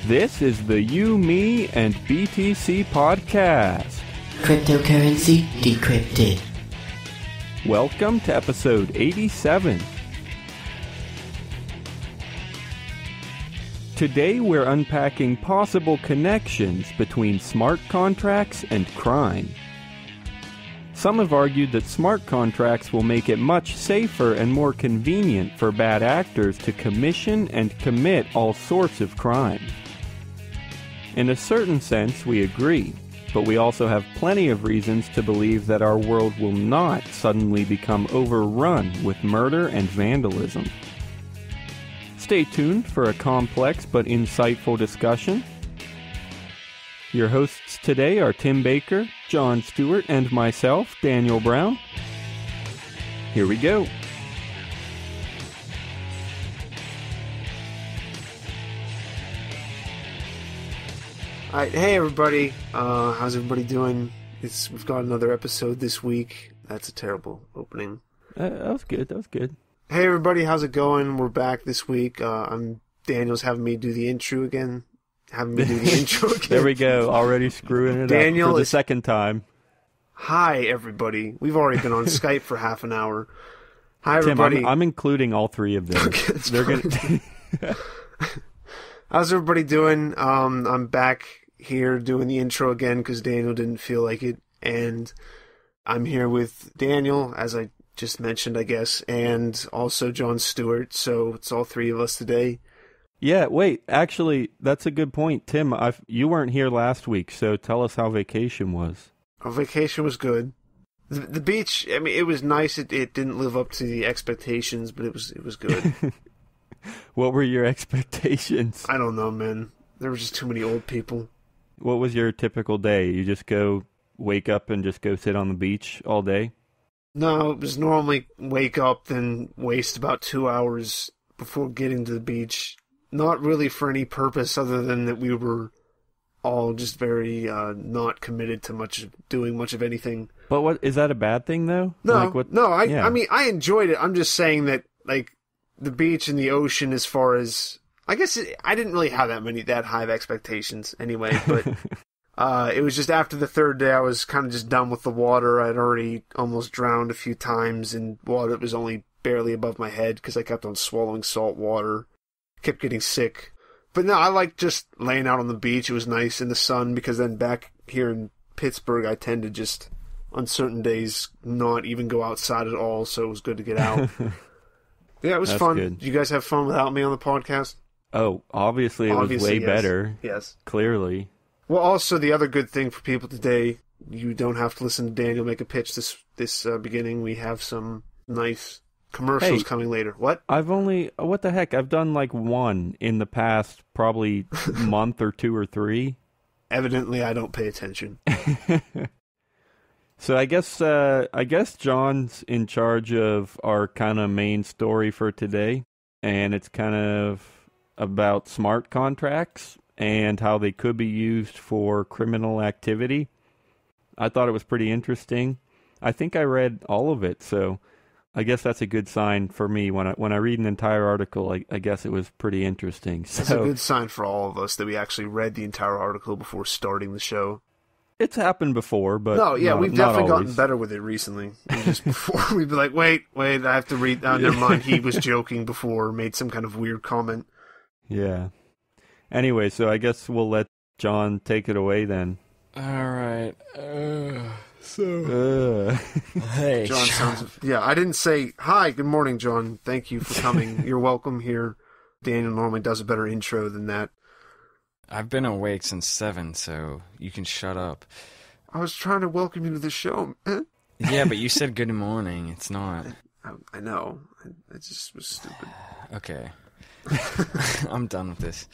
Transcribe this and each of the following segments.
This is the You, Me, and BTC podcast. Cryptocurrency decrypted. Welcome to episode 87. Today we're unpacking possible connections between smart contracts and crime. Some have argued that smart contracts will make it much safer and more convenient for bad actors to commission and commit all sorts of crimes. In a certain sense, we agree, but we also have plenty of reasons to believe that our world will not suddenly become overrun with murder and vandalism. Stay tuned for a complex but insightful discussion. Your hosts today are Tim Baker, John Stuart, and myself, Daniel Brown. Here we go. Alright, hey everybody, how's everybody doing? We've got another episode this week. That's a terrible opening. That was good. Hey everybody, how's it going? We're back this week. Daniel's having me do the intro again. There we go, already screwing it Daniel up for the second time. Hi everybody. We've already been on Skype for half an hour. Hi Tim, everybody. I'm including all three of them. Okay, how's everybody doing? I'm back here doing the intro again because Daniel didn't feel like it, and I'm here with Daniel, as I just mentioned, I guess, and also John Stuart, so it's all three of us today. Yeah, wait, actually, that's a good point. Tim, you weren't here last week, so tell us how vacation was. Our vacation was good. The beach, I mean, it was nice. It didn't live up to the expectations, but it was good. What were your expectations? I don't know, man. There were just too many old people. What was your typical day? You just wake up and just go sit on the beach all day? No, it was normally wake up, then waste about 2 hours before getting to the beach. Not really for any purpose other than that we were all just very not committed to doing much of anything. But what is that a bad thing though? No, I mean I enjoyed it. I'm just saying that like the beach and the ocean, as far as I guess I didn't really have that high of expectations anyway. But it was just after the third day I was kind of just done with the water. I'd already almost drowned a few times in water that was only barely above my head because I kept on swallowing salt water. Kept getting sick. But no, I liked just laying out on the beach. It was nice in the sun, because then back here in Pittsburgh, I tend to just, on certain days, not even go outside at all, so it was good to get out. Yeah, it was fun. Good. Did you guys have fun without me on the podcast? Oh, obviously it was way yes. better. Yes. Clearly. Well, also, the other good thing for people today, you don't have to listen to Daniel make a pitch this beginning. We have some nice commercials coming later. What? What the heck? I've done like one in the past probably month or two or three. Evidently, I don't pay attention. So I guess John's in charge of our kind of main story for today, and it's kind of about smart contracts and how they could be used for criminal activity. I thought it was pretty interesting. I think I read all of it, so I guess that's a good sign for me. When I read an entire article, I guess it was pretty interesting. So, it's a good sign for all of us that we actually read the entire article before starting the show. It's happened before, but no, yeah, we've definitely always gotten better with it recently. Just before we'd be like, wait, I have to read. Never mind, he was joking before, made some kind of weird comment. Yeah. Anyway, so I guess we'll let John take it away then. All right. Hey, John sounds. Yeah, I didn't say hi. Good morning, John. Thank you for coming. You're welcome here. Daniel normally does a better intro than that. I've been awake since 7, so you can shut up. I was trying to welcome you to the show. Yeah, but you said good morning. It's not. I know. It just was stupid. Okay. I'm done with this.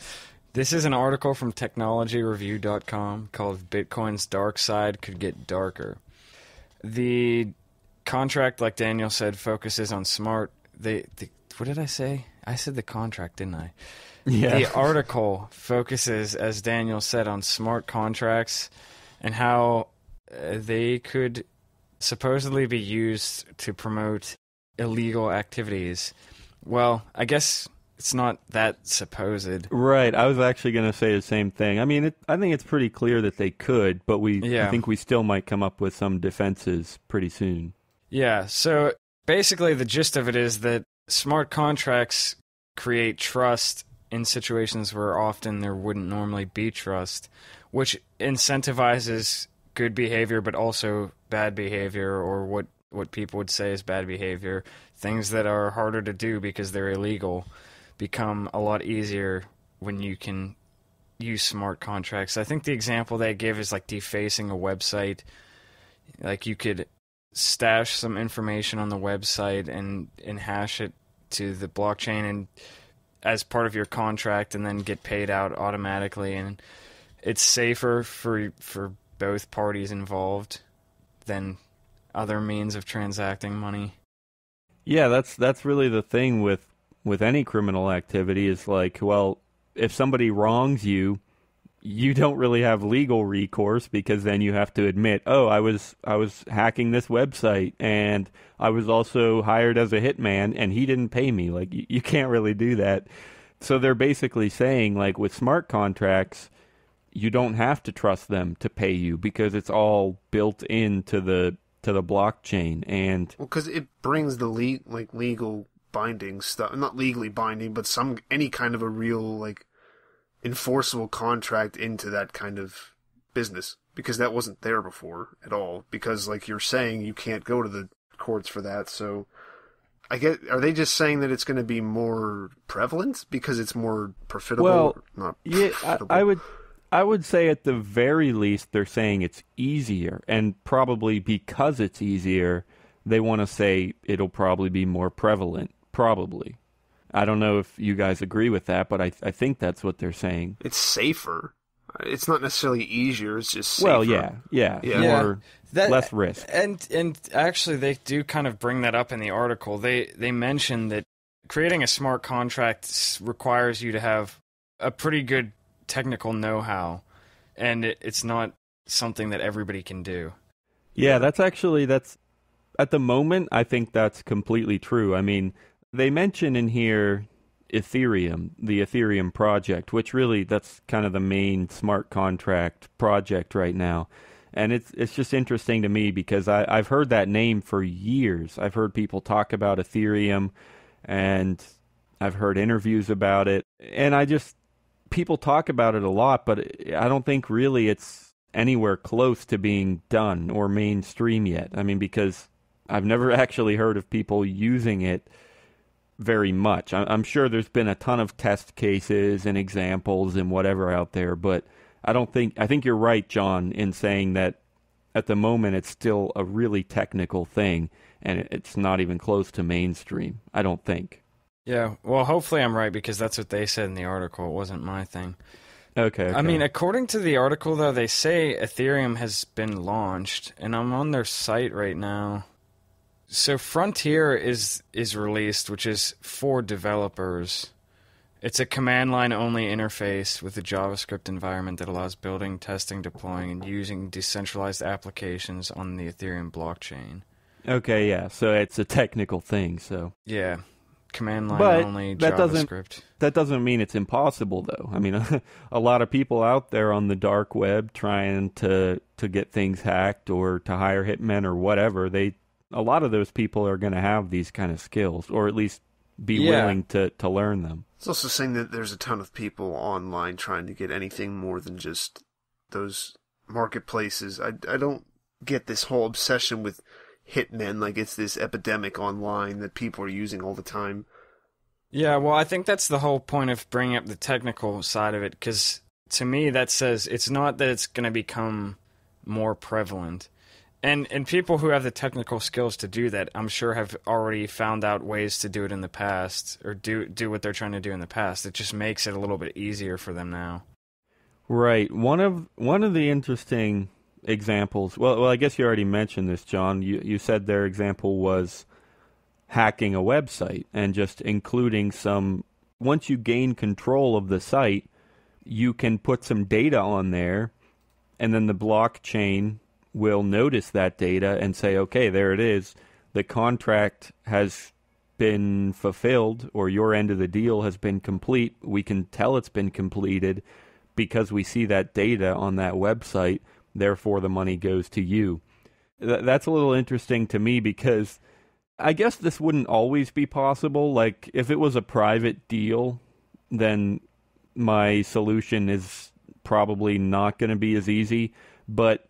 This is an article from technologyreview.com called Bitcoin's Dark Side Could Get Darker. The contract, like Daniel said, focuses on smart... what did I say? I said the contract, didn't I? Yeah. The article focuses, as Daniel said, on smart contracts and how they could supposedly be used to promote illegal activities. Well, I guess It's not that supposed. Right. I was actually going to say the same thing. I mean, I think it's pretty clear that they could, but I think we still might come up with some defenses pretty soon. Yeah. So basically, the gist of it is that smart contracts create trust in situations where often there wouldn't normally be trust, which incentivizes good behavior, but also bad behavior, or what people would say is bad behavior. Things that are harder to do because they're illegal become a lot easier when you can use smart contracts. I think the example they give is like defacing a website. Like you could stash some information on the website and hash it to the blockchain and as part of your contract and then get paid out automatically, and it's safer for both parties involved than other means of transacting money. Yeah, that's really the thing with any criminal activity is like, well, if somebody wrongs you, you don't really have legal recourse because then you have to admit, oh, I was hacking this website and I was also hired as a hitman and he didn't pay me. Like you can't really do that. So they're basically saying, like, with smart contracts, you don't have to trust them to pay you because it's all built into the blockchain. And because it brings the legal binding stuff, not legally binding, but any kind of a real like enforceable contract into that kind of business, because that wasn't there before at all, because like you're saying, you can't go to the courts for that. So are they just saying that it's going to be more prevalent because it's more profitable? Well, not yeah, profitable? I would say at the very least they're saying it's easier, and probably because it's easier, they want to say it'll probably be more prevalent. Probably. I don't know if you guys agree with that, but I think that's what they're saying. It's safer. It's not necessarily easier, it's just safer. Well, yeah. More, less risk. And actually, they do kind of bring that up in the article. They mention that creating a smart contract requires you to have a pretty good technical know-how, and it's not something that everybody can do. Yeah, that's at the moment, I think that's completely true. I mean, they mention in here Ethereum, the Ethereum project, which really that's kind of the main smart contract project right now. And it's just interesting to me because I've heard that name for years. I've heard people talk about Ethereum, and I've heard interviews about it. And people talk about it a lot, but I don't think really it's anywhere close to being done or mainstream yet. I mean, because I've never actually heard of people using it very much. I'm sure there's been a ton of test cases and examples and whatever out there, but I think you're right, John, in saying that at the moment it's still a really technical thing and it's not even close to mainstream, I don't think. Yeah, well, hopefully I'm right because that's what they said in the article. It wasn't my thing. Okay. I mean, according to the article, though, they say Ethereum has been launched, and I'm on their site right now. So Frontier is released, which is for developers. It's a command line only interface with a JavaScript environment that allows building, testing, deploying, and using decentralized applications on the Ethereum blockchain. Okay, yeah. So it's a technical thing, so. Yeah. Command line only JavaScript. That doesn't mean it's impossible, though. I mean, a lot of people out there on the dark web trying to get things hacked or to hire hitmen or whatever, a lot of those people are going to have these kind of skills, or at least be willing to learn them. It's also saying that there's a ton of people online trying to get anything more than just those marketplaces. I don't get this whole obsession with hitmen, like it's this epidemic online that people are using all the time. Yeah, well, I think that's the whole point of bringing up the technical side of it, because to me that says it's not that it's going to become more prevalent. And people who have the technical skills to do that, I'm sure, have already found out ways to do it in the past, or do what they're trying to do in the past. It just makes it a little bit easier for them now. Right. One of the interesting examples. Well, I guess you already mentioned this, John. You said their example was hacking a website and just including some. Once you gain control of the site, you can put some data on there, and then the blockchain will notice that data and say, okay, there it is. The contract has been fulfilled or your end of the deal has been complete. We can tell it's been completed because we see that data on that website. Therefore, the money goes to you. That's a little interesting to me because I guess this wouldn't always be possible. Like, if it was a private deal, then my solution is probably not going to be as easy. But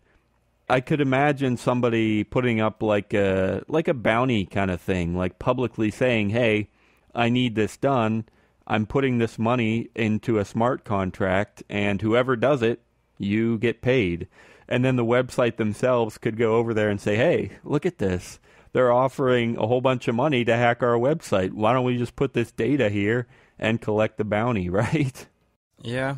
I could imagine somebody putting up like a bounty kind of thing, like publicly saying, hey, I need this done. I'm putting this money into a smart contract, and whoever does it, you get paid. And then the website themselves could go over there and say, hey, look at this. They're offering a whole bunch of money to hack our website. Why don't we just put this data here and collect the bounty, right? Yeah.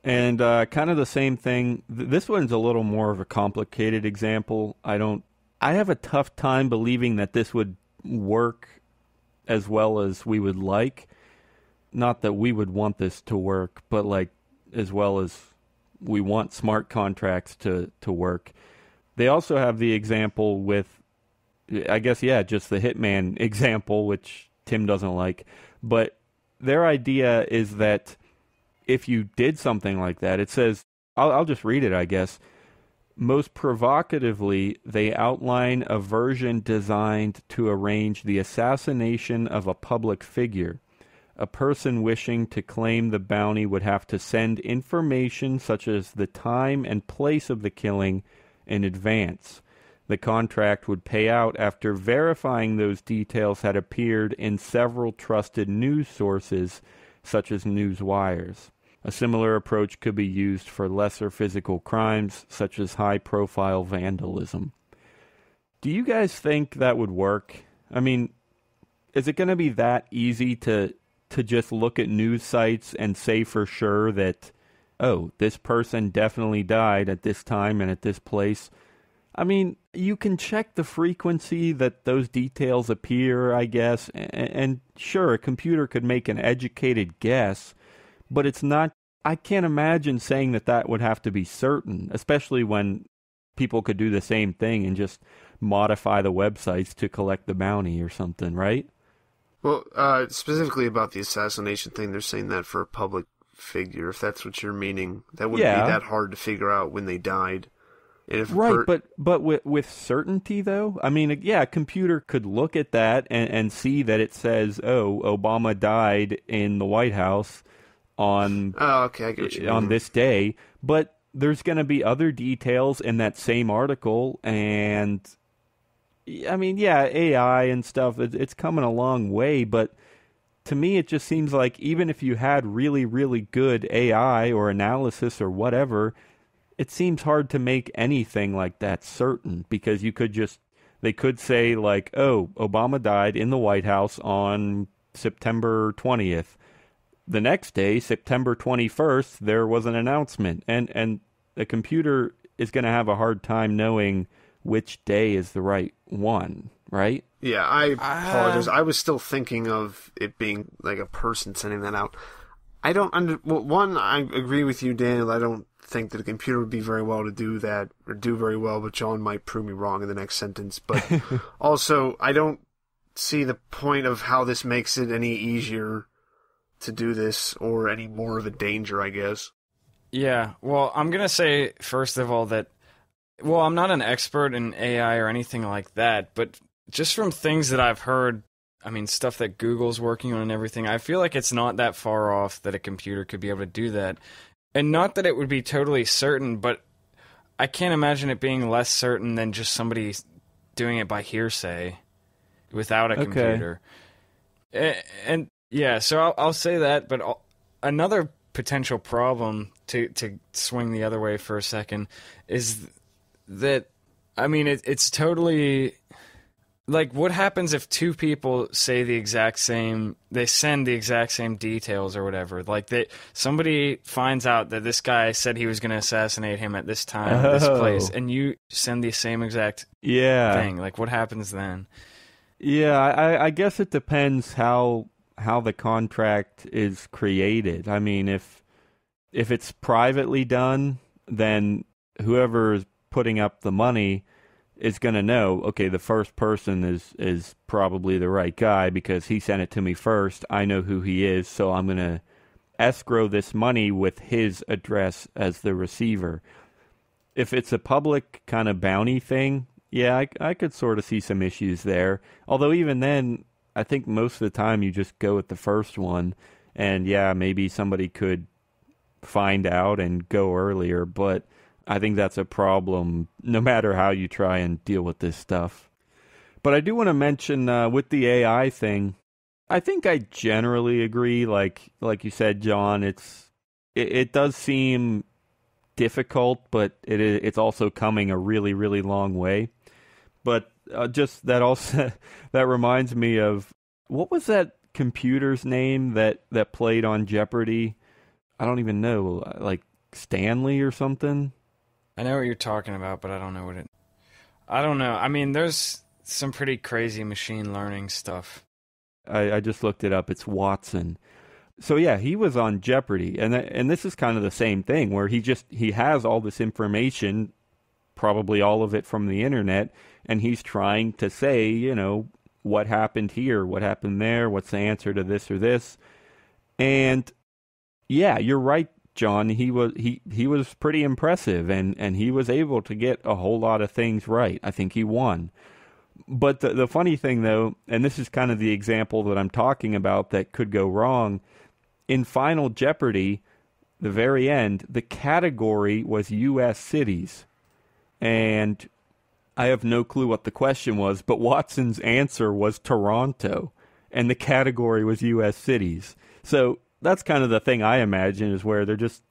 And kind of the same thing. This one's a little more of a complicated example. I have a tough time believing that this would work as well as we would like. Not that we would want this to work, but like as well as we want smart contracts to work. They also have the example with, I guess, just the Hitman example, which Tim doesn't like. But their idea is that if you did something like that, it says, I'll just read it, I guess. Most provocatively, they outline a version designed to arrange the assassination of a public figure. A person wishing to claim the bounty would have to send information such as the time and place of the killing in advance. The contract would pay out after verifying those details had appeared in several trusted news sources, such as news wires. A similar approach could be used for lesser physical crimes, such as high-profile vandalism. Do you guys think that would work? I mean, is it going to be that easy to just look at news sites and say for sure that, oh, this person definitely died at this time and at this place? I mean, you can check the frequency that those details appear, I guess, and sure, a computer could make an educated guess, but it's not, I can't imagine saying that would have to be certain, especially when people could do the same thing and just modify the websites to collect the bounty or something, right? Well, specifically about the assassination thing, they're saying that for a public figure, if that's what you're meaning. That wouldn't be that hard to figure out when they died. And if but with certainty, though? I mean, a computer could look at that and see that it says, oh, Obama died in the White House on, I get what you mean. On this day, but there's going to be other details in that same article, and I mean, AI and stuff, it's coming a long way, but to me it just seems like even if you had really, really good AI or analysis or whatever, it seems hard to make anything like that certain, because they could say like, oh, Obama died in the White House on September 20th. The next day, September 21st, there was an announcement, and the computer is going to have a hard time knowing which day is the right one, right? Yeah, I apologize. I was still thinking of it being like a person sending that out. I agree with you, Daniel. I don't think that a computer would be very well to do that, or do very well, but John might prove me wrong in the next sentence. But also, I don't see the point of how this makes it any easier to do this, or any more of a danger, I guess. Yeah, well, I'm going to say, first of all, that I'm not an expert in AI or anything like that, but just from things that I've heard, I mean, stuff that Google's working on and everything, I feel like it's not that far off that a computer could be able to do that. And not that it would be totally certain, but I can't imagine it being less certain than just somebody doing it by hearsay without a computer. And yeah, so I'll say that, but another potential problem, to swing the other way for a second, is that, I mean, it's totally, like, what happens if two people say they send the exact same details or whatever? Like, somebody finds out that this guy said he was going to assassinate him at this time, at this place, and you send the same exact thing. Like, what happens then? Yeah, I guess it depends how the contract is created. I mean, if it's privately done, then whoever is putting up the money is going to know, okay, the first person is probably the right guy because he sent it to me first. I know who he is, so I'm going to escrow this money with his address as the receiver. If it's a public kind of bounty thing, yeah, I could sort of see some issues there. Although even then, I think most of the time you just go with the first one. And yeah, maybe somebody could find out and go earlier, but I think that's a problem no matter how you try and deal with this stuff. But I do want to mention with the AI thing, I think I generally agree. Like you said, John, it does seem difficult, but it's also coming a really, really long way. But just that also that reminds me of, what was that computer's name that played on Jeopardy? I don't even know, like Stanley or something. I know what you're talking about, but I don't know what it... I don't know. I mean, there's some pretty crazy machine learning stuff. I just looked it up. It's Watson. So yeah, he was on Jeopardy, and this is kind of the same thing where he has all this information, probably all of it from the internet, and he's trying to say, what happened here, what happened there, what's the answer to this or this. And yeah, you're right, John. He was pretty impressive, and he was able to get a whole lot of things right. I think he won. But the funny thing, though, and this is kind of the example that I'm talking about that could go wrong, in Final Jeopardy, the very end, the category was U.S. cities. And I have no clue what the question was, but Watson's answer was Toronto, and the category was U.S. cities. So that's kind of the thing I imagine, is where they're just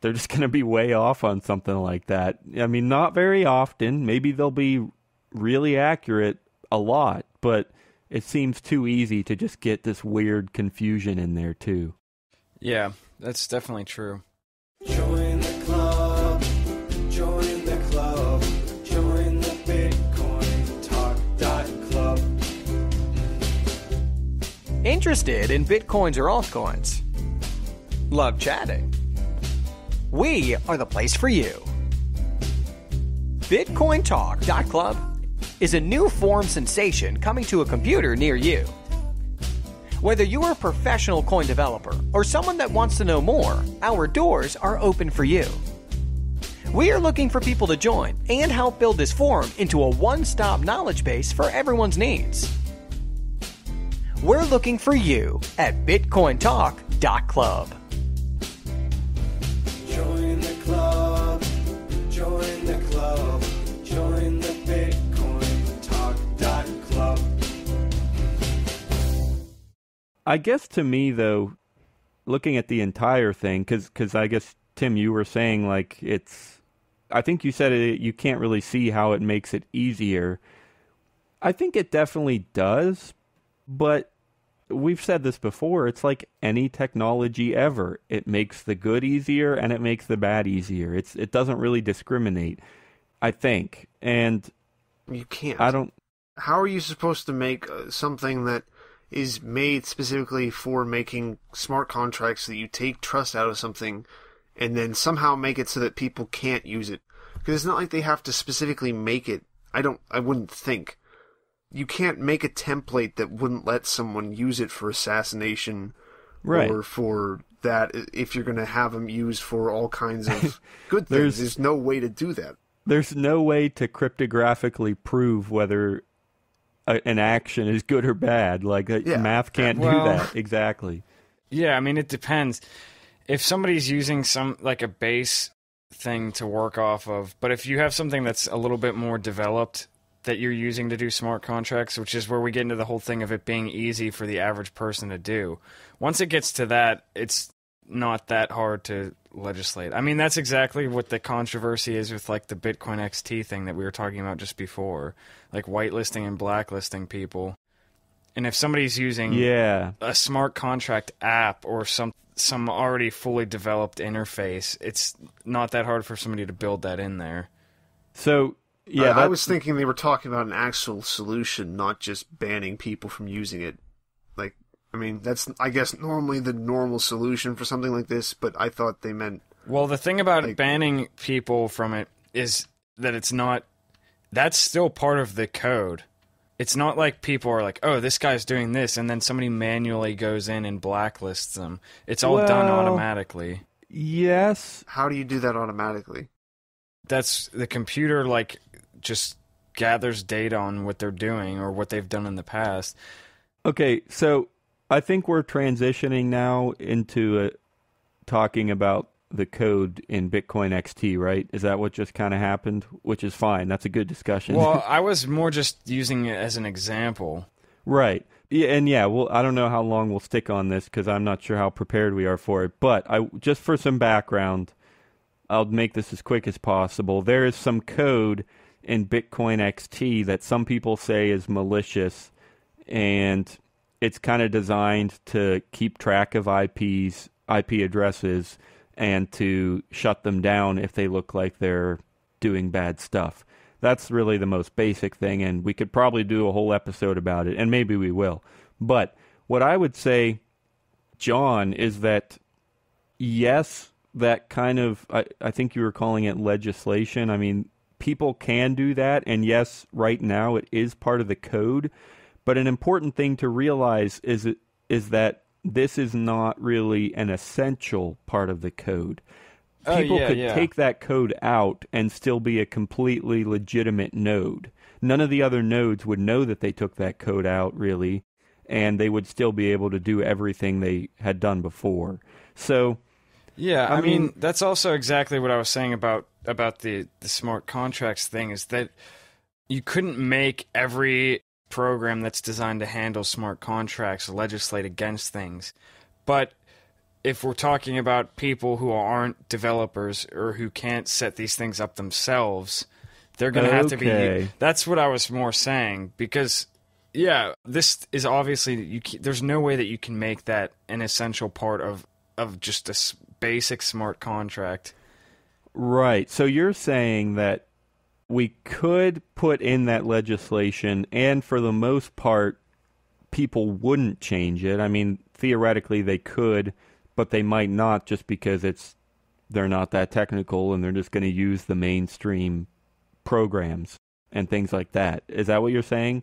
going to be way off on something like that. I mean, not very often. Maybe they'll be really accurate a lot, but it seems too easy to just get this weird confusion in there too. Yeah, that's definitely true. Join the club, join the club, join the Bitcoin Talk Club. Interested in Bitcoins or altcoins? Love chatting? We are the place for you. Bitcoin Talk Club is a new form sensation coming to a computer near you. Whether you are a professional coin developer or someone that wants to know more, our doors are open for you. We are looking for people to join and help build this forum into a one-stop knowledge base for everyone's needs. We're looking for you at BitcoinTalk.club. Join the club, join the club, join the Bitcoin Talk Club. I guess to me, though, looking at the entire thing, because I guess, Tim, you were saying, like, I think you said you can't really see how it makes it easier. I think it definitely does, but we've said this before, it's like any technology ever. It makes the good easier and it makes the bad easier. It doesn't really discriminate, I think. And you can't. How are you supposed to make something that is made specifically for making smart contracts so that you take trust out of something and then somehow make it so that people can't use it? Because it's not like they have to specifically make it. I wouldn't think. You can't make a template that wouldn't let someone use it for assassination, right, or for that if you're going to have them used for all kinds of good things. There's no way to do that. There's no way to cryptographically prove whether an action is good or bad. Like, math can't do that. Exactly. Yeah, I mean, it depends. If somebody's using a base thing to work off of, but if you have something that's a little bit more developed that you're using to do smart contracts, which is where we get into the whole thing of it being easy for the average person to do. Once it gets to that, it's not that hard to legislate. I mean, that's exactly what the controversy is with, like, the Bitcoin XT thing that we were talking about just before, like whitelisting and blacklisting people. And if somebody's using a smart contract app or some already fully developed interface, it's not that hard for somebody to build that in there. So, yeah, I was thinking they were talking about an actual solution, not just banning people from using it. Like, I mean, that's, I guess, normally the normal solution for something like this, but I thought they meant... Well, the thing about banning people from it is that it's not that's still part of the code. It's not like people are like, oh, this guy's doing this, and then somebody manually goes in and blacklists them. It's all done automatically. Yes. How do you do that automatically? That's the computer, like, just gathers data on what they're doing or what they've done in the past. Okay, so I think we're transitioning now into talking about the code in Bitcoin XT, right? Is that what just kind of happened? Which is fine. That's a good discussion. Well, I was more just using it as an example. Right. Yeah, and yeah, well, I don't know how long we'll stick on this because I'm not sure how prepared we are for it. But just for some background, I'll make this as quick as possible. There is some code in Bitcoin XT that some people say is malicious, and it's kind of designed to keep track of IP addresses, and to shut them down if they look like they're doing bad stuff. That's really the most basic thing, and we could probably do a whole episode about it, and maybe we will. But what I would say, John, is that yes, that kind of, I think you were calling it legislation. I mean, people can do that, and yes, right now it is part of the code, but an important thing to realize is that this is not really an essential part of the code. People could take that code out and still be a completely legitimate node. None of the other nodes would know that they took that code out, really, and they would still be able to do everything they had done before. So, yeah, I mean, that's also exactly what I was saying about the smart contracts thing, is that you couldn't make every program that's designed to handle smart contracts legislate against things. But if we're talking about people who aren't developers or who can't set these things up themselves, they're going to have to be... That's what I was more saying, because, yeah, this is obviously... there's no way that you can make that an essential part of just a basic smart contract. Right. So you're saying that we could put in that legislation, and for the most part, people wouldn't change it. I mean, theoretically they could, but they might not, just because they're not that technical and they're just going to use the mainstream programs and things like that. Is that what you're saying?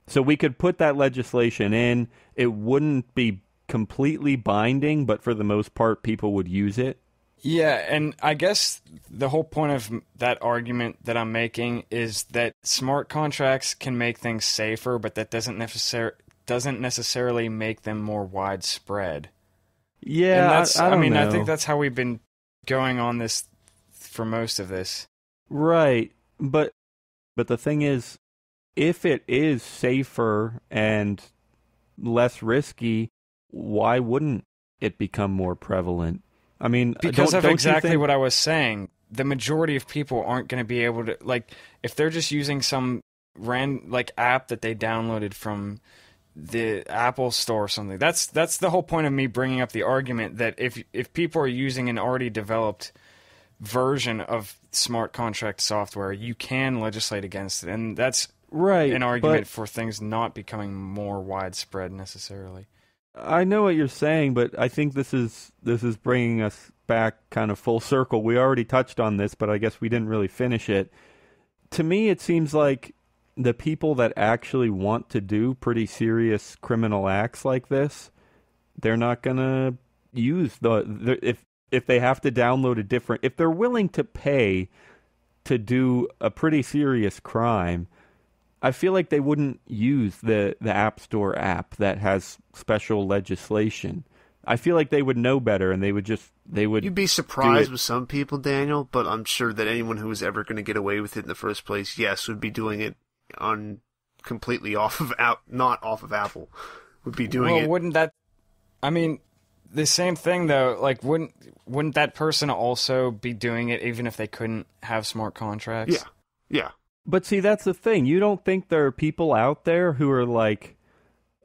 So we could put that legislation in. It wouldn't be completely binding, but for the most part, people would use it. Yeah, and I guess the whole point of that argument that I'm making is that smart contracts can make things safer, but that doesn't necessarily make them more widespread. Yeah, and that's, I don't know. I think that's how we've been going on this for most of this. Right, but the thing is, if it is safer and less risky, why wouldn't it become more prevalent? I mean, because of exactly what I was saying. The majority of people aren't going to be able to, like, if they're just using some app that they downloaded from the Apple Store or something. That's the whole point of me bringing up the argument that if people are using an already developed version of smart contract software, you can legislate against it, and that's an argument for things not becoming more widespread necessarily. I know what you're saying, but I think this is bringing us back kind of full circle. We already touched on this, but I guess we didn't really finish it. To me, it seems like the people that actually want to do pretty serious criminal acts like this, they're not going to use if they have to download if they're willing to pay to do a pretty serious crime, I feel like they wouldn't use the App Store app that has special legislation. I feel like they would know better, and they would. You'd be surprised with some people, Daniel, but I'm sure that anyone who was ever going to get away with it in the first place, yes, would be doing it on completely off of not off of Apple. Would be doing it. Well, wouldn't that? I mean, the same thing though. Like, wouldn't that person also be doing it even if they couldn't have smart contracts? Yeah. But see, that's the thing. You don't think there are people out there who are like,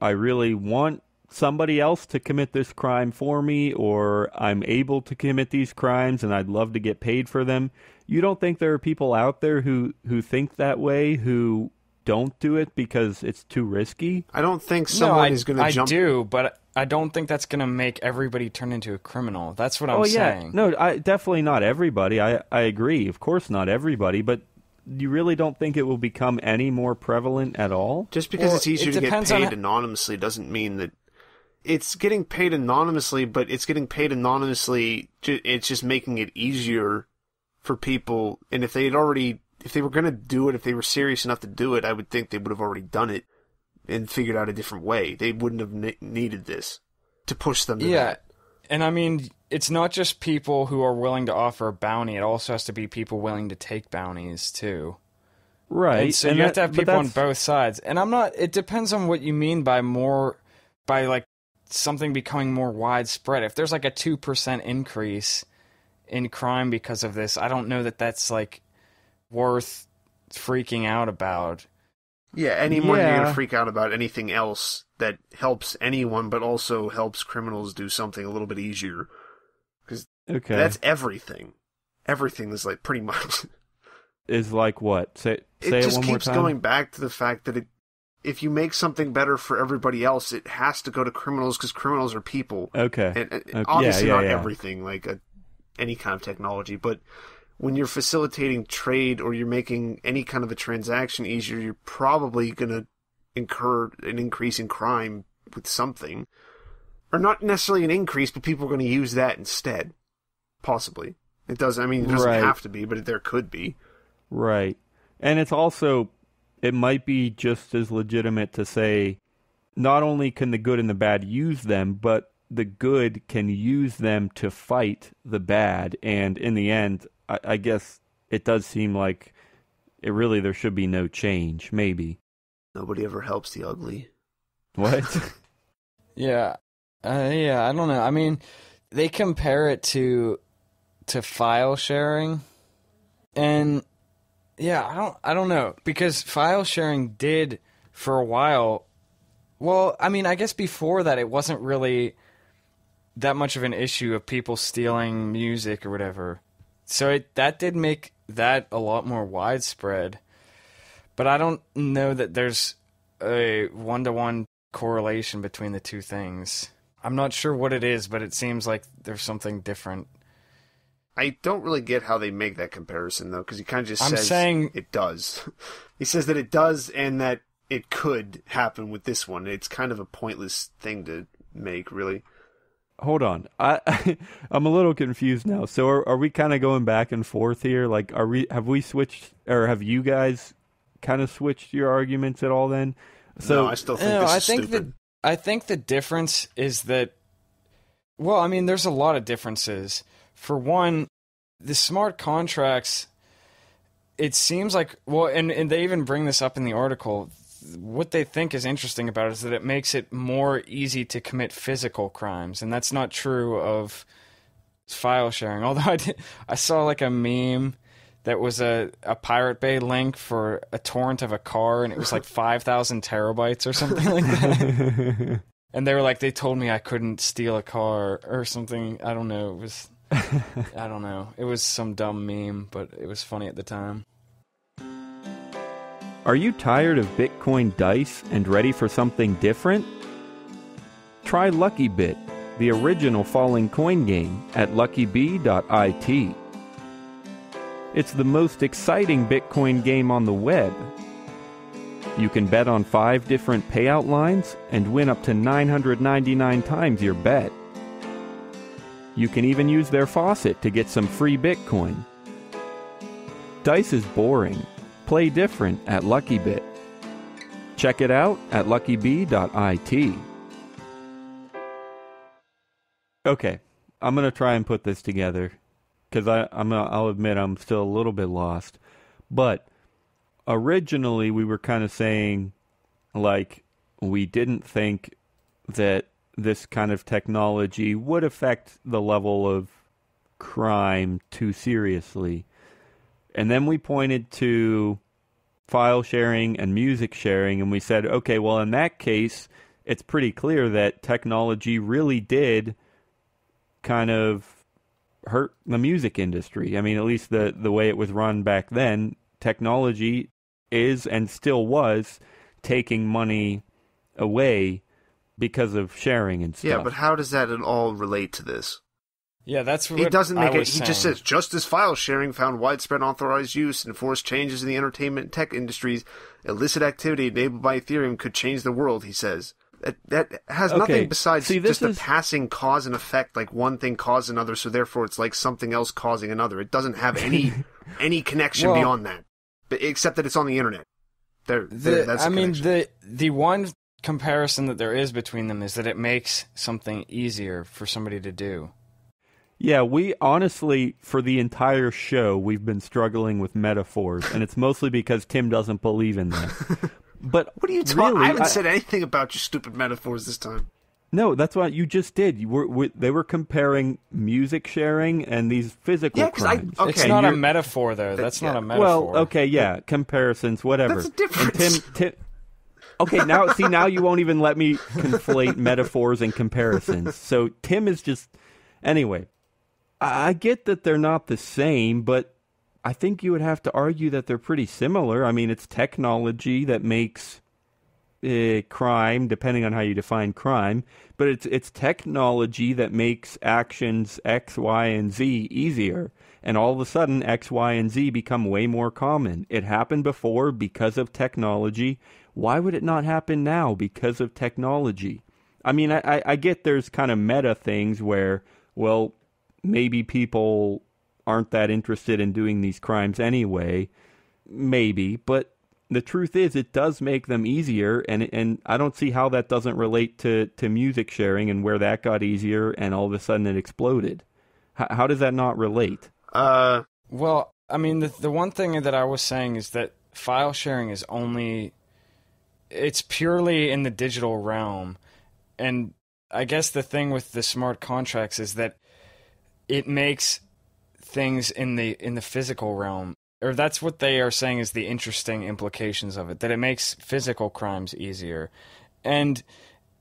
I really want somebody else to commit this crime for me, or I'm able to commit these crimes and I'd love to get paid for them. You don't think there are people out there who think that way, who don't do it because it's too risky? I don't think someone is going to jump... I do, but I don't think that's going to make everybody turn into a criminal. That's what I'm saying. No, definitely not everybody. I agree. Of course not everybody, but you really don't think it will become any more prevalent at all? Just because Well, it's easier it to get depends paid on- anonymously doesn't mean that it's getting paid anonymously, but it's getting paid anonymously. It's just making it easier for people. And if they were going to do it, if they were serious enough to do it, I would think they would have already done it and figured out a different way. They wouldn't have needed this to push them to that. And I mean, it's not just people who are willing to offer a bounty. It also has to be people willing to take bounties, too. Right. And so you have to have people on both sides. And it depends on what you mean by like, something becoming more widespread. If there's like a 2% increase in crime because of this, I don't know that that's like worth freaking out about. Yeah, any more than you're going to freak out about anything else that helps anyone, but also helps criminals do something a little bit easier. Because that's everything. Everything is like pretty much. Is like what? Say it one more time. It just keeps going back to the fact that if you make something better for everybody else, it has to go to criminals because criminals are people. Okay. And obviously not everything, like any kind of technology, but when you're facilitating trade or you're making any kind of a transaction easier, you're probably going to incur an increase in crime with something. Or not necessarily an increase, but people are going to use that instead. Possibly. It doesn't have to be, but there could be. Right. And it's also, it might be just as legitimate to say, not only can the good and the bad use them, but the good can use them to fight the bad. And in the end, I guess it does seem like there should be no change, maybe. Nobody ever helps the ugly. What? Yeah. I don't know. I mean, they compare it to file sharing. And yeah, I don't know, because file sharing did for a while. Well, I mean, I guess before that it wasn't really that much of an issue of people stealing music or whatever. So that did make that a lot more widespread. But I don't know that there's a one-to-one correlation between the two things. I'm not sure what it is, but it seems like there's something different. I don't really get how they make that comparison, though, because he kind of just says it does. He says that it does and that it could happen with this one. It's kind of a pointless thing to make, really. Hold on. I'm a little confused now. So are we kind of going back and forth here? Like, have we switched, or have you guys kind of switched your arguments at all then? So, no, I still think this is stupid. I think the difference is that, well, I mean, there's a lot of differences. For one, the smart contracts, it seems like, well, and they even bring this up in the article, what they think is interesting about it is that it makes it more easy to commit physical crimes, and that's not true of file sharing. Although I saw like a meme that was a Pirate Bay link for a torrent of a car, and it was like 5,000 terabytes or something like that. And they were like, they told me I couldn't steal a car or something. I don't know. It was, I don't know. It was some dumb meme, but it was funny at the time. Are you tired of Bitcoin dice and ready for something different? Try LuckyBit, the original falling coin game, at luckybee.it. It's the most exciting Bitcoin game on the web. You can bet on 5 different payout lines and win up to 999 times your bet. You can even use their faucet to get some free Bitcoin. Dice is boring. Play different at LuckyBit. Check it out at luckybee.it. Okay, I'm going to try and put this together, because I'll admit I'm still a little bit lost. But originally we were kind of saying, like, we didn't think that this kind of technology would affect the level of crime too seriously. And then we pointed to file sharing and music sharing, and we said, okay, well, in that case, it's pretty clear that technology really did kind of hurt the music industry. I mean, at least the way it was run back then, technology is and still was taking money away because of sharing and stuff. Yeah, but how does that at all relate to this? Yeah, that's what He doesn't make I it. was He just saying. says, just as file sharing found widespread authorized use and forced changes in the entertainment and tech industries, illicit activity enabled by Ethereum could change the world, he says. That has nothing besides just a passing cause and effect, like one thing caused another, so therefore it's like something else causing another. It doesn't have any connection beyond that, except that it's on the internet. That's the one comparison that there is between them is that it makes something easier for somebody to do. Yeah, we honestly, for the entire show, we've been struggling with metaphors, and it's mostly because Tim doesn't believe in them. But what are you talking? Really, I haven't said anything about your stupid metaphors this time. No, that's what you just did. They were comparing music sharing and these physical crimes. It's not a metaphor, though. That's not a metaphor. Well, okay, yeah, comparisons, whatever. That's a difference. And Tim, okay, now you won't even let me conflate metaphors and comparisons. So Tim is just... Anyway, I get that they're not the same, but I think you would have to argue that they're pretty similar. I mean, it's technology that makes crime, depending on how you define crime, but it's technology that makes actions X, Y, and Z easier. And all of a sudden, X, Y, and Z become way more common. It happened before because of technology. Why would it not happen now because of technology? I mean, I get there's kind of meta things where, well, maybe people aren't that interested in doing these crimes anyway, maybe, but the truth is it does make them easier, and I don't see how that doesn't relate to music sharing and where that got easier and all of a sudden it exploded. How does that not relate? Well, I mean, the one thing that I was saying is that file sharing is it's purely in the digital realm, and I guess the thing with the smart contracts is that it makes things in the physical realm, or that's what they are saying is the interesting implications of it, that it makes physical crimes easier. And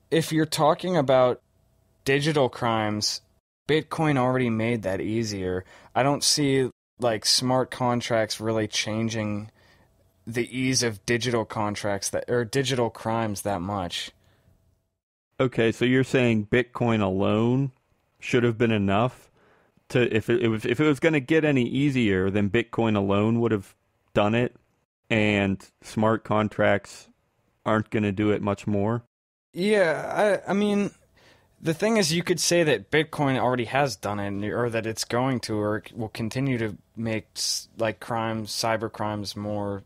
if you're talking about digital crimes, Bitcoin already made that easier. I don't see like smart contracts really changing the ease of digital contracts or digital crimes that much. Okay, so you're saying Bitcoin alone should have been enough? If it was going to get any easier, then Bitcoin alone would have done it, and smart contracts aren't going to do it much more? Yeah, I mean, the thing is, you could say that Bitcoin already has done it, or that it's going to, or will continue to make like crimes, cyber crimes, more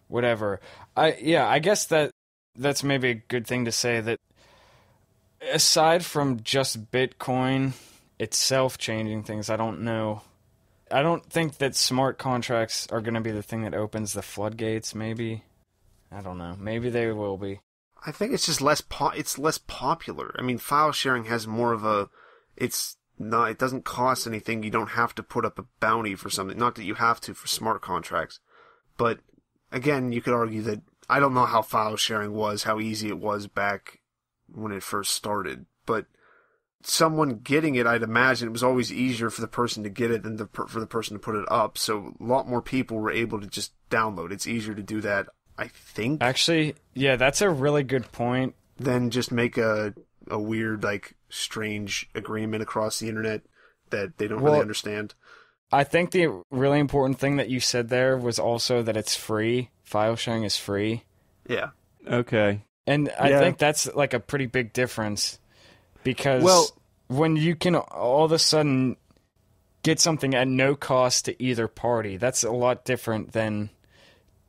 whatever. I guess that's maybe a good thing to say, that aside from just Bitcoin itself changing things, I don't know. I don't think that smart contracts are going to be the thing that opens the floodgates, maybe. I don't know. Maybe they will be. I think it's just less popular. I mean, file sharing has more of it doesn't cost anything. You don't have to put up a bounty for something. Not that you have to for smart contracts. But again, you could argue that I don't know how file sharing was, how easy it was back when it first started, but someone getting it, I'd imagine it was always easier for the person to get it than for the person to put it up. So a lot more people were able to just download. It's easier to do that, I think. Actually, yeah, that's a really good point. Than just make a weird, like, strange agreement across the internet that they don't really understand. I think the really important thing that you said there was also that it's free. File sharing is free. Yeah. Okay. And I think that's like a pretty big difference. Because when you can all of a sudden get something at no cost to either party, that's a lot different than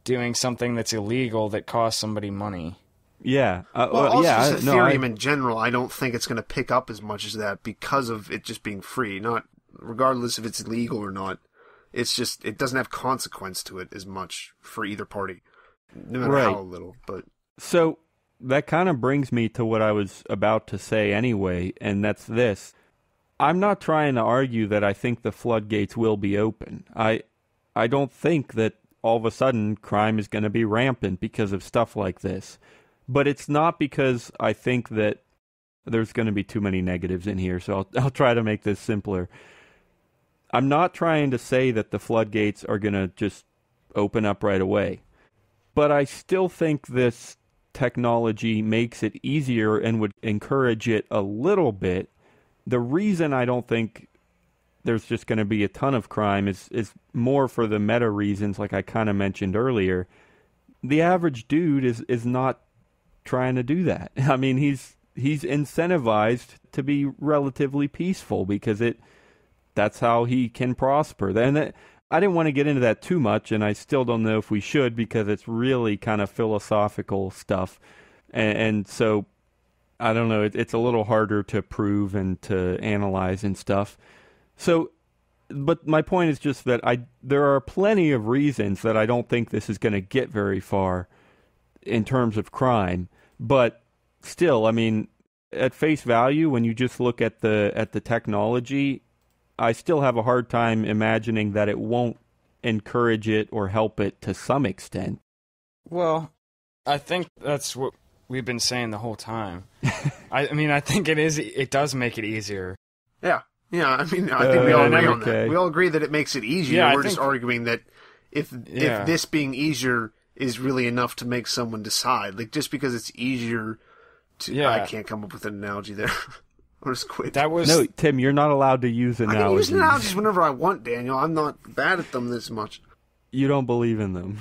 doing something that's illegal that costs somebody money. Yeah. Ethereum in general, I don't think it's going to pick up as much as that because of it just being free. Not regardless if it's legal or not. It's just it doesn't have consequence to it as much for either party, no matter how little. But so that kind of brings me to what I was about to say anyway, and that's this. I'm not trying to argue that I think the floodgates will be open. I don't think that all of a sudden crime is going to be rampant because of stuff like this. But it's not because I think that there's going to be too many negatives in here, so I'll try to make this simpler. I'm not trying to say that the floodgates are going to just open up right away. But I still think this technology makes it easier and would encourage it a little bit the reason I don't think there's just going to be a ton of crime is more for the meta reasons, like I kind of mentioned earlier. The average dude is not trying to do that. I mean, he's incentivized to be relatively peaceful because that's how he can prosper. And I didn't want to get into that too much, and I still don't know if we should because it's really kind of philosophical stuff. And so, I don't know, it's a little harder to prove and to analyze and stuff. So, but my point is just that there are plenty of reasons that I don't think this is going to get very far in terms of crime. But still, I mean, at face value, when you just look at the technology, I still have a hard time imagining that it won't encourage it or help it to some extent. Well, I think that's what we've been saying the whole time. I mean, I think it does make it easier. Yeah. Yeah, I mean, I think we all agree on okay. that. We all agree that it makes it easier. Yeah, We're just arguing that if this being easier is really enough to make someone decide. Like, just because it's easier to... Yeah. I can't come up with an analogy there. I'll just quit. No, Tim, you're not allowed to use analogies. I can use analogies whenever I want, Daniel. I'm not bad at them this much. You don't believe in them.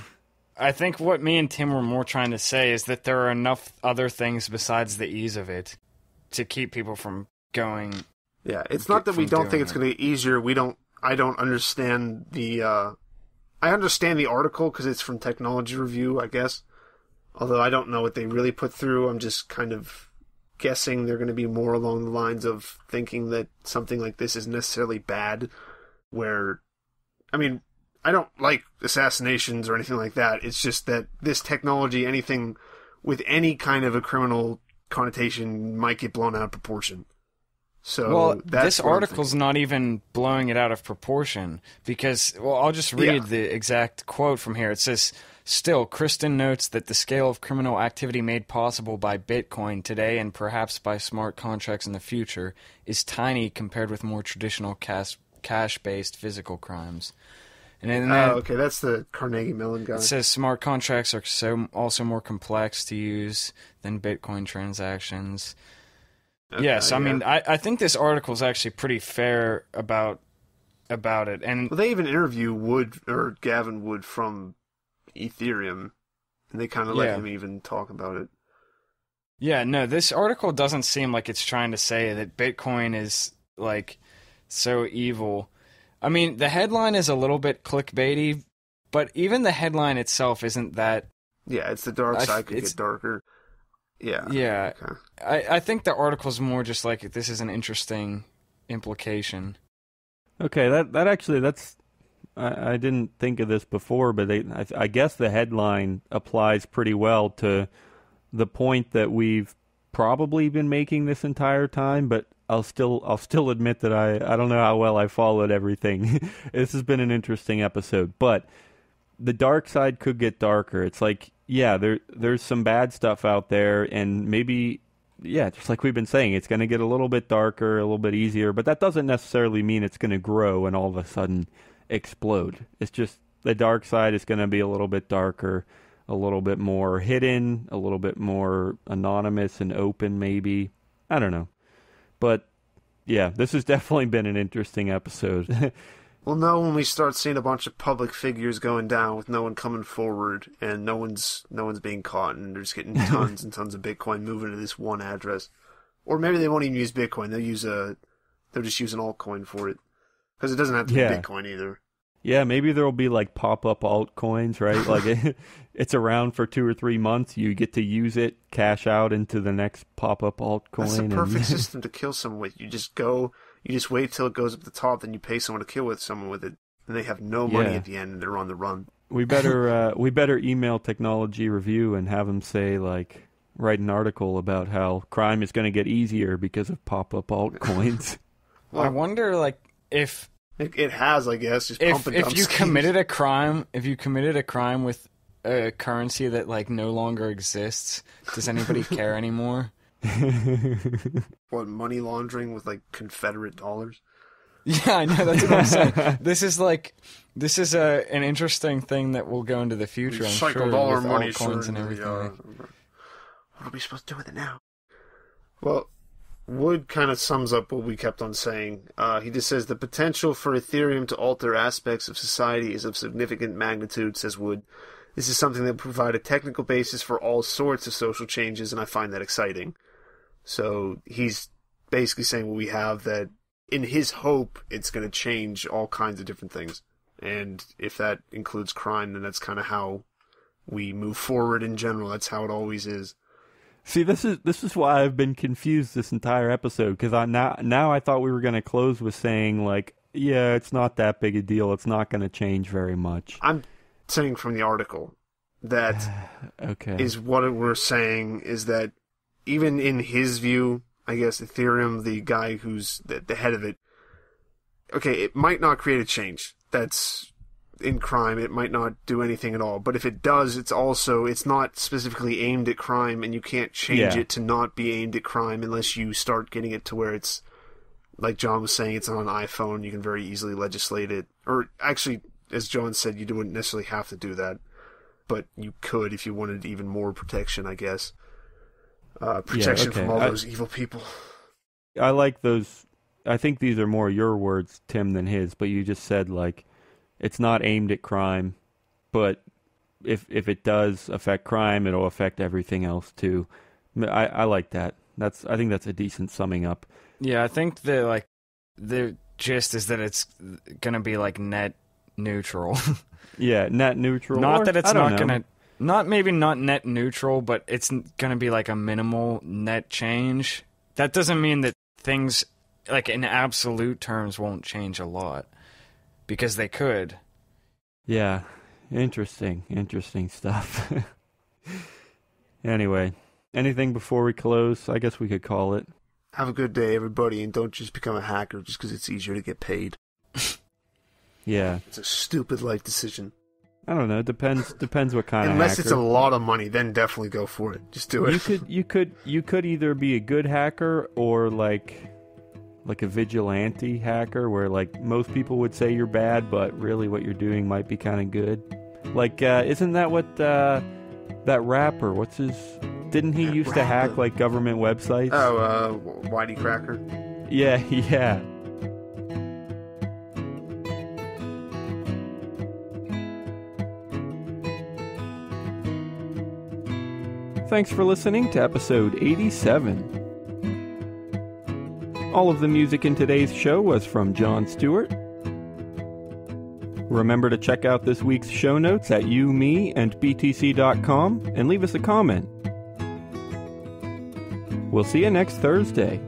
I think what me and Tim were more trying to say is that there are enough other things besides the ease of it to keep people from going... Yeah, it's not that we don't think it's going to be easier. I don't understand the... I understand the article because it's from Technology Review, I guess. Although I don't know what they really put through. I'm just kind of guessing they're going to be more along the lines of thinking that something like this is necessarily bad. Where, I mean, I don't like assassinations or anything like that. It's just that this technology, anything with any kind of a criminal connotation, might get blown out of proportion. So well, that's this article's not even blowing it out of proportion because, well, I'll just read the exact quote from here. It says, still, Kristen notes that the scale of criminal activity made possible by Bitcoin today and perhaps by smart contracts in the future is tiny compared with more traditional cash-based physical crimes. And then okay, that's the Carnegie Mellon guy. It says smart contracts are also more complex to use than Bitcoin transactions. Okay, yes, I mean, I think this article is actually pretty fair about it, and well, they even interview Gavin Wood from Ethereum, and they kind of let him even talk about it. Yeah, no, this article doesn't seem like it's trying to say that Bitcoin is like so evil. I mean, the headline is a little bit clickbaity, but even the headline itself isn't that. Yeah, it's the dark side could get darker. Yeah. Yeah. Okay. I think the article's more just like this is an interesting implication. Okay, that actually, I didn't think of this before, but I guess the headline applies pretty well to the point that we've probably been making this entire time, but I'll still admit that I don't know how well I followed everything. This has been an interesting episode, but the dark side could get darker. It's like, yeah, there's some bad stuff out there, and maybe, yeah, just like we've been saying, it's going to get a little bit darker, a little bit easier, but that doesn't necessarily mean it's going to grow and all of a sudden explode. It's just the dark side is going to be a little bit darker, a little bit more hidden, a little bit more anonymous and open maybe. I don't know. But, yeah, this has definitely been an interesting episode. We'll know when we start seeing a bunch of public figures going down with no one coming forward and no one's being caught and they're just getting tons and tons of Bitcoin moving to this one address. Or maybe they won't even use Bitcoin. They'll just use an altcoin for it. Because it doesn't have to be Bitcoin either. Yeah, maybe there'll be like pop-up altcoins, right? Like it's around for 2 or 3 months. You get to use it, cash out into the next pop-up altcoin. That's the perfect system to kill someone with. You just wait till it goes up the top, then you pay someone to kill someone with it, and they have no money at the end, and they're on the run. We better email Technology Review and have them say, like, write an article about how crime is going to get easier because of pop-up altcoins. Well, I wonder, like, if it has, I guess, just pump and dump if you schemes. committed a crime with a currency that like no longer exists, does anybody care anymore? What, money laundering with like Confederate dollars? Yeah, I know, that's what I'm saying. This is an interesting thing that will go into the future. I'm sure, Recycled all our with money, altcoins sir, and everything. what are we supposed to do with it now? Well, Wood kind of sums up what we kept on saying. He just says, the potential for Ethereum to alter aspects of society is of significant magnitude, says Wood. This is something that will provide a technical basis for all sorts of social changes, and I find that exciting. So he's basically saying what we have, that in his hope, it's going to change all kinds of different things. And if that includes crime, then that's kind of how we move forward in general. That's how it always is. See, this is why I've been confused this entire episode, because now I thought we were going to close with saying, like, yeah, it's not that big a deal. It's not going to change very much. I'm saying from the article that okay. is what we're saying is that even in his view, I guess Ethereum, the guy who's the head of it, okay, it might not create a change. That's in crime, it might not do anything at all. But if it does, it's not specifically aimed at crime, and you can't change it to not be aimed at crime unless you start getting it to where it's, like John was saying, it's on an iPhone, you can very easily legislate it. Or actually, as John said, you wouldn't necessarily have to do that, but you could if you wanted even more protection, I guess. Protection from all those evil people. I like those. I think these are more your words, Tim, than his, but you just said, like, it's not aimed at crime, but if it does affect crime, it'll affect everything else too. I like that. I think that's a decent summing up. Yeah, I think the gist is that it's gonna be like net neutral. Yeah, net neutral. Not that it's not gonna, not maybe not net neutral, but it's gonna be like a minimal net change. That doesn't mean that things, like in absolute terms, won't change a lot. Because they could. Yeah. Interesting stuff. Anyway, anything before we close? I guess we could call it. Have a good day, everybody, and don't just become a hacker just because it's easier to get paid. Yeah. It's a stupid life decision. I don't know. It depends what kind of hacker. Unless it's a lot of money, then definitely go for it. Just do it. You could either be a good hacker or like a vigilante hacker, where like most people would say you're bad, but really what you're doing might be kind of good. Like, isn't that what that rapper? Didn't he used to hack like government websites? Oh, Whitey Cracker. Yeah. Thanks for listening to episode 87. All of the music in today's show was from John Stuart. Remember to check out this week's show notes at btc.com and leave us a comment. We'll see you next Thursday.